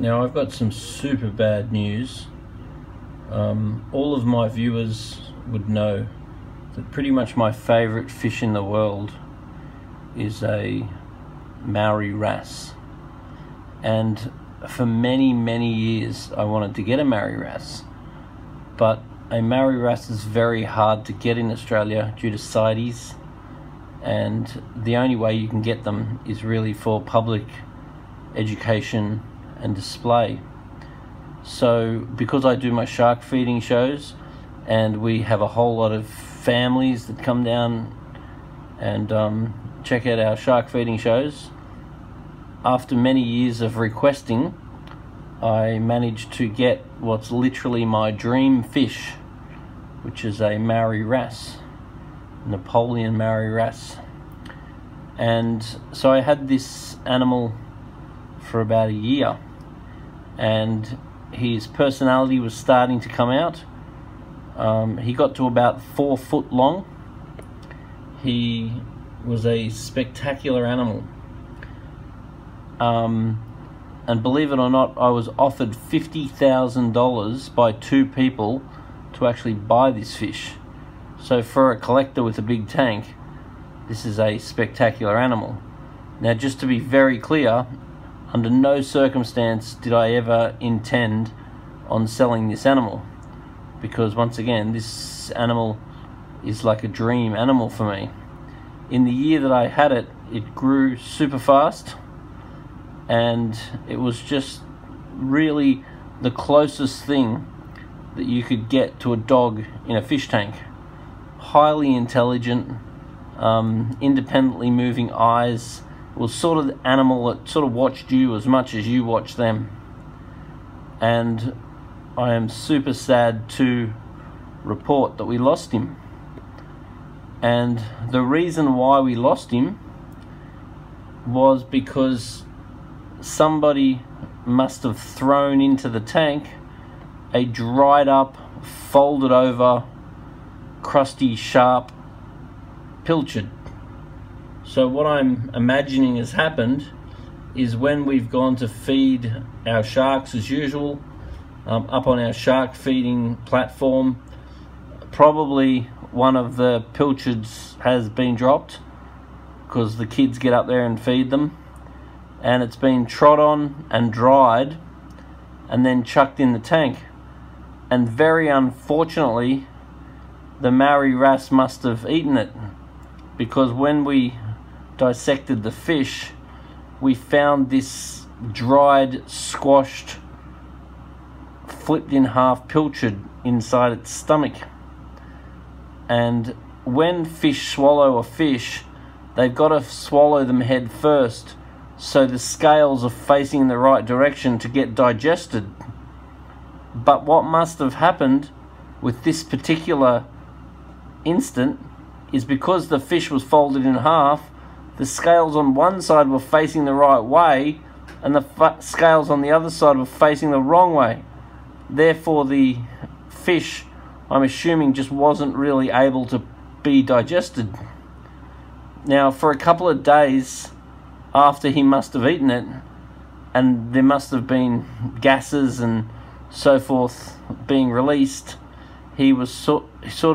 Now I've got some super bad news. All of my viewers would know that pretty much my favourite fish in the world is a Maori wrasse, and for many years I wanted to get a Maori wrasse, but a Maori wrasse is very hard to get in Australia due to CITES, and the only way you can get them is really for public education and display. So because I do my shark feeding shows and we have a whole lot of families that come down and check out our shark feeding shows, after many years of requesting, I managed to get what's literally my dream fish, which is a Maori wrasse, Napoleon Maori wrasse. And so I had this animal for about a year, and his personality was starting to come out. He got to about 4 foot long. He was a spectacular animal. And believe it or not, I was offered $50,000 by 2 people to actually buy this fish. So for a collector with a big tank, this is a spectacular animal. Now, just to be very clear, under no circumstance did I ever intend on selling this animal, because once again, this animal is like a dream animal for me. In the year that I had it, it grew super fast, and it was just really the closest thing that you could get to a dog in a fish tank. Highly intelligent, independently moving eyes. It was sort of the animal that sort of watched you as much as you watched them. And I am super sad to report that we lost him. And the reason why we lost him was because somebody must have thrown into the tank a dried up, folded over, crusty, sharp pilchard. So what I'm imagining has happened is when we've gone to feed our sharks as usual, up on our shark feeding platform, probably one of the pilchards has been dropped, because the kids get up there and feed them, and it's been trod on and dried and then chucked in the tank. And very unfortunately, the Maori wrasse must have eaten it, because when we dissected the fish, we found this dried, squashed, flipped in half pilchard inside its stomach. And when fish swallow a fish, they've got to swallow them head first, so the scales are facing in the right direction to get digested. But what must have happened with this particular instant is, because the fish was folded in half, the scales on one side were facing the right way and the scales on the other side were facing the wrong way. Therefore the fish, I'm assuming, just wasn't really able to be digested. Now, for a couple of days after he must have eaten it, and there must have been gases and so forth being released, he was sort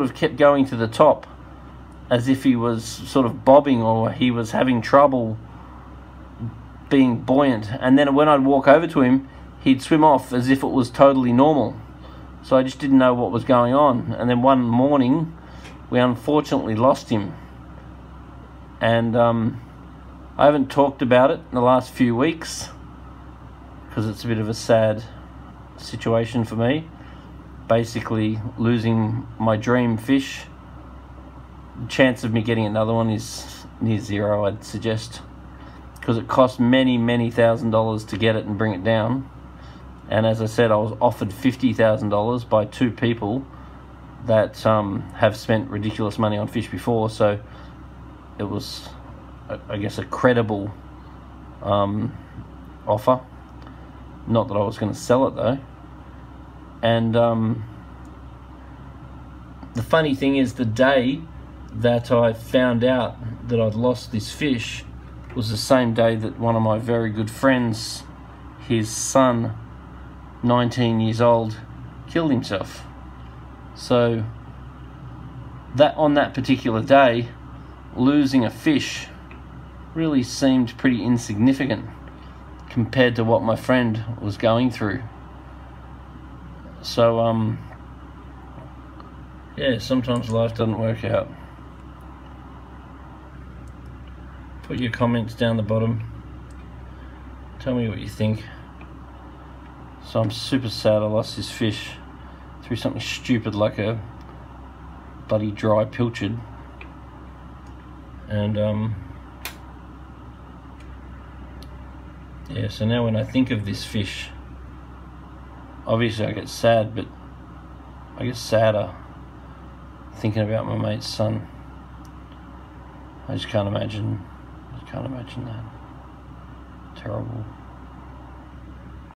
of kept going to the top as if he was sort of bobbing, or he was having trouble being buoyant. And then when I'd walk over to him, he'd swim off as if it was totally normal. So I just didn't know what was going on. And then one morning, we unfortunately lost him. And I haven't talked about it in the last few weeks, because it's a bit of a sad situation for me. Basically losing my dream fish. The chance of me getting another one is near zero, I'd suggest, because it cost many $1,000s to get it and bring it down. And as I said, I was offered $50,000 by 2 people that have spent ridiculous money on fish before, so it was, I guess, a credible offer. Not that I was going to sell it though. And the funny thing is, the day that I found out that I'd lost this fish was the same day that one of my very good friends his son, 19 years old, killed himself. So that on that particular day, losing a fish really seemed pretty insignificant compared to what my friend was going through. So yeah, sometimes life doesn't work out. Put your comments down the bottom. Tell me what you think. So I'm super sad I lost this fish through something stupid like a bloody dry pilchard. And yeah, so now when I think of this fish, obviously I get sad, but I get sadder thinking about my mate's son. I just can't imagine that. Terrible.